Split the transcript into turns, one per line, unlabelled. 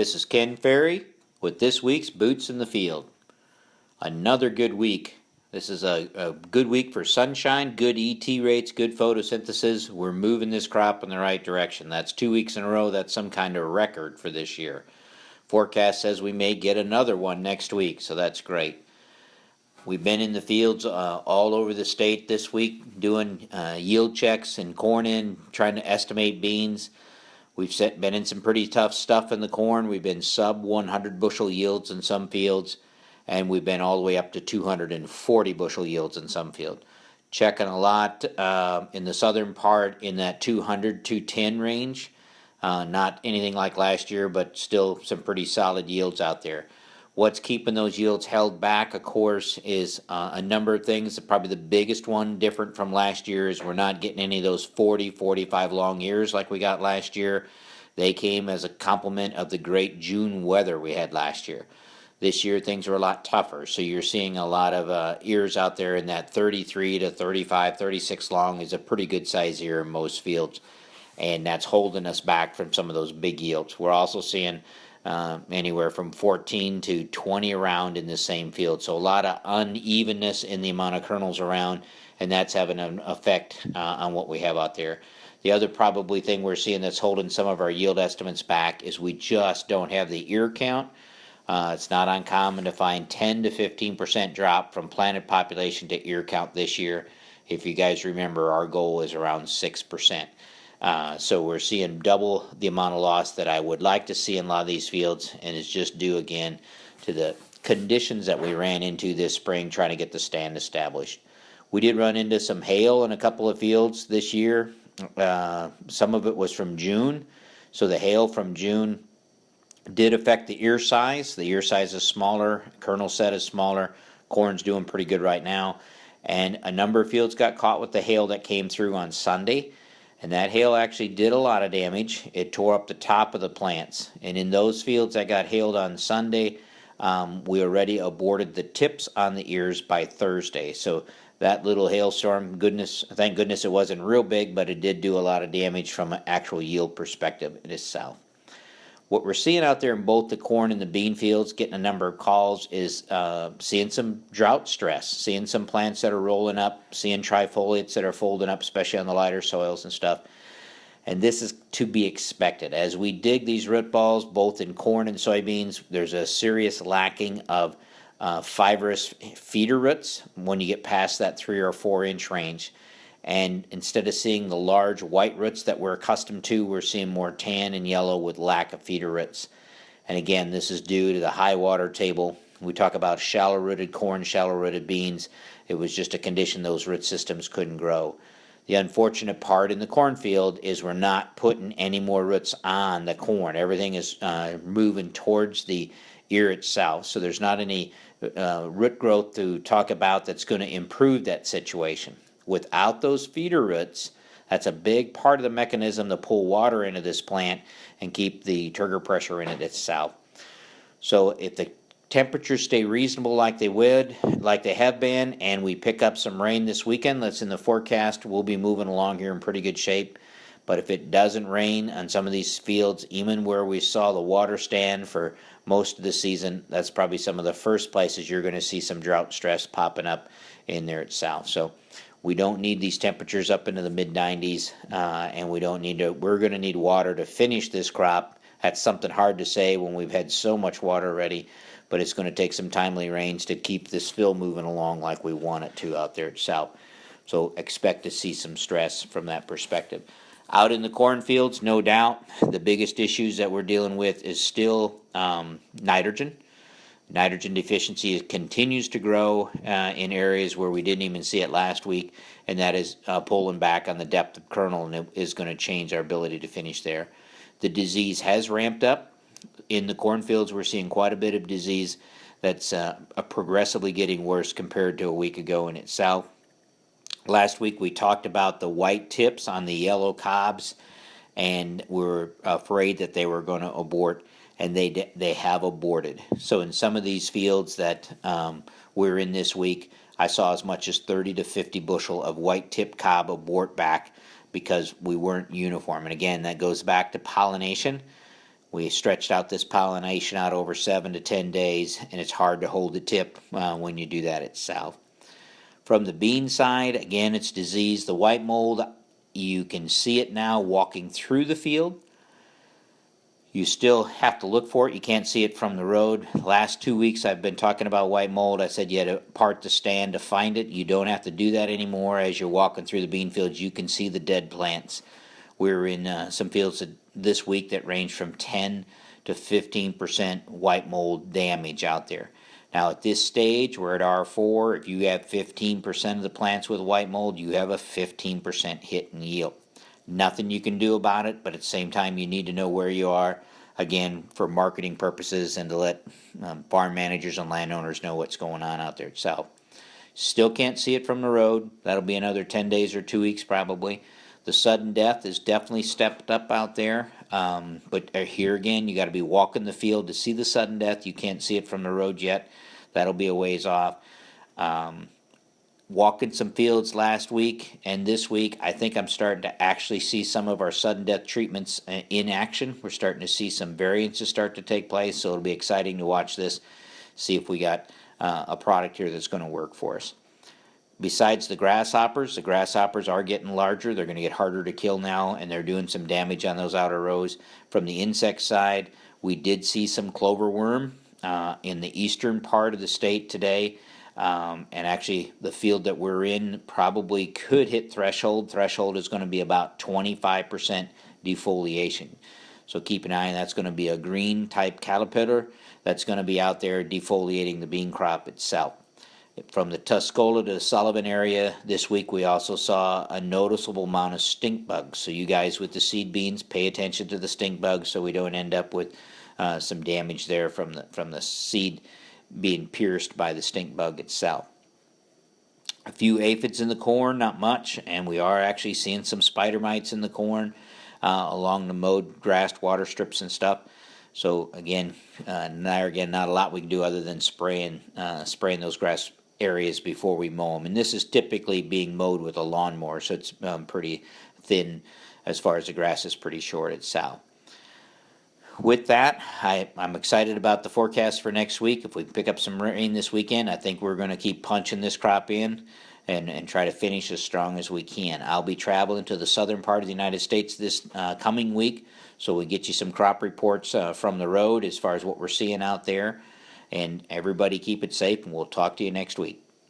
This is Ken Ferry with this week's Boots in the Field. Another good week. This is a good week for sunshine, good ET rates, good photosynthesis. We're moving this crop in the right direction. That's 2 weeks in a row. That's some kind of record for this year. Forecast says we may get another one next week, so that's great. We've been in the fields all over the state this week doing yield checks and corn trying to estimate beans. We've been in some pretty tough stuff in the corn. We've been sub 100 bushel yields in some fields, and we've been all the way up to 240 bushel yields in some fields. Checking a lot in the southern part in that 200, 210 range. Not anything like last year, but still some pretty solid yields out there. What's keeping those yields held back, of course, is a number of things. Probably the biggest one different from last year is we're not getting any of those 40, 45 long ears like we got last year. They came as a complement of the great June weather we had last year. This year things are a lot tougher, so you're seeing a lot of ears out there in that 33 to 35, 36 long is a pretty good size ear in most fields, and that's holding us back from some of those big yields. We're also seeing anywhere from 14 to 20 around in the same field. So a lot of unevenness in the amount of kernels around, and that's having an effect on what we have out there. The other probably thing we're seeing that's holding some of our yield estimates back is we just don't have the ear count. It's not uncommon to find 10 to 15% drop from planted population to ear count this year. If you guys remember, our goal is around 6%. So we're seeing double the amount of loss that I would like to see in a lot of these fields, and it's just due again to the conditions that we ran into this spring trying to get the stand established. We did run into some hail in a couple of fields this year. Some of it was from June, so the hail from June did affect the ear size. The ear size is smaller, kernel set is smaller, corn's doing pretty good right now, and a number of fields got caught with the hail that came through on Sunday. And that hail actually did a lot of damage. It tore up the top of the plants. And in those fields that got hailed on Sunday, we already aborted the tips on the ears by Thursday. So that little hailstorm, thank goodness it wasn't real big, but it did do a lot of damage from an actual yield perspective in the south. What we're seeing out there in both the corn and the bean fields, getting a number of calls, is seeing some drought stress, seeing some plants that are rolling up, seeing trifoliates that are folding up, especially on the lighter soils and stuff. And this is to be expected. As we dig these root balls, both in corn and soybeans, there's a serious lacking of fibrous feeder roots when you get past that 3 or 4 inch range. And instead of seeing the large white roots that we're accustomed to, we're seeing more tan and yellow with lack of feeder roots. And again, this is due to the high water table. We talk about shallow-rooted corn, shallow-rooted beans. It was just a condition those root systems couldn't grow. The unfortunate part in the cornfield is we're not putting any more roots on the corn. Everything is moving towards the ear itself, so there's not any root growth to talk about that's going to improve that situation. Without those feeder roots, that's a big part of the mechanism to pull water into this plant and keep the turgor pressure in it itself. So if the temperatures stay reasonable like they have been, and we pick up some rain this weekend, that's in the forecast, we'll be moving along here in pretty good shape. But if it doesn't rain on some of these fields, even where we saw the water stand for most of the season, that's probably some of the first places you're going to see some drought stress popping up in there itself. So we don't need these temperatures up into the mid-90s, and we're going to need water to finish this crop. That's something hard to say when we've had so much water already, but it's going to take some timely rains to keep this fill moving along like we want it to out there itself. So expect to see some stress from that perspective. Out in the cornfields, no doubt, the biggest issues that we're dealing with is still nitrogen. Nitrogen deficiency continues to grow in areas where we didn't even see it last week, and that is pulling back on the depth of kernel, and it is going to change our ability to finish there. The disease has ramped up. In the cornfields, we're seeing quite a bit of disease that's progressively getting worse compared to a week ago in itself. Last week we talked about the white tips on the yellow cobs, and we're afraid that they were going to abort. And they have aborted. So in some of these fields that we're in this week, I saw as much as 30 to 50 bushel of white tip cob abort back because we weren't uniform. And again, that goes back to pollination. We stretched out this pollination out over 7 to 10 days, and it's hard to hold the tip when you do that itself. From the bean side, again, it's disease. The white mold, you can see it now walking through the field. You still have to look for it. You can't see it from the road. Last 2 weeks I've been talking about white mold. I said you had to part the stand to find it. You don't have to do that anymore. As you're walking through the bean fields, you can see the dead plants. We're in some fields this week that range from 10 to 15% white mold damage out there. Now at this stage, we're at R4. If you have 15% of the plants with white mold, you have a 15% hit in yield. Nothing you can do about it, but at the same time, you need to know where you are, again, for marketing purposes and to let farm managers and landowners know what's going on out there itself. Still can't see it from the road. That'll be another 10 days or 2 weeks probably. The sudden death is definitely stepped up out there, but here again, you got to be walking the field to see the sudden death. You can't see it from the road yet. That'll be a ways off. Walking some fields last week and this week, I think I'm starting to actually see some of our sudden death treatments in action. We're starting to see some variances start to take place, so it'll be exciting to watch this, see if we got a product here that's going to work for us. Besides the grasshoppers are getting larger. They're going to get harder to kill now, and they're doing some damage on those outer rows. From the insect side, we did see some clover worm in the eastern part of the state today. And actually, the field that we're in probably could hit threshold. Threshold is going to be about 25% defoliation. So keep an eye on that's going to be a green type caterpillar that's going to be out there defoliating the bean crop itself. From the Tuscola to the Sullivan area this week, we also saw a noticeable amount of stink bugs. So you guys with the seed beans, pay attention to the stink bugs so we don't end up with some damage there from the seed being pierced by the stink bug itself. A few aphids in the corn, not much, and we are actually seeing some spider mites in the corn along the mowed grassed water strips and stuff. So again, not a lot we can do other than spraying those grass areas before we mow them. And this is typically being mowed with a lawnmower, so it's pretty thin as far as the grass is pretty short itself. With that, I'm excited about the forecast for next week. If we pick up some rain this weekend, I think we're going to keep punching this crop in and try to finish as strong as we can. I'll be traveling to the southern part of the United States this coming week, so we get you some crop reports from the road as far as what we're seeing out there. And everybody keep it safe, and we'll talk to you next week.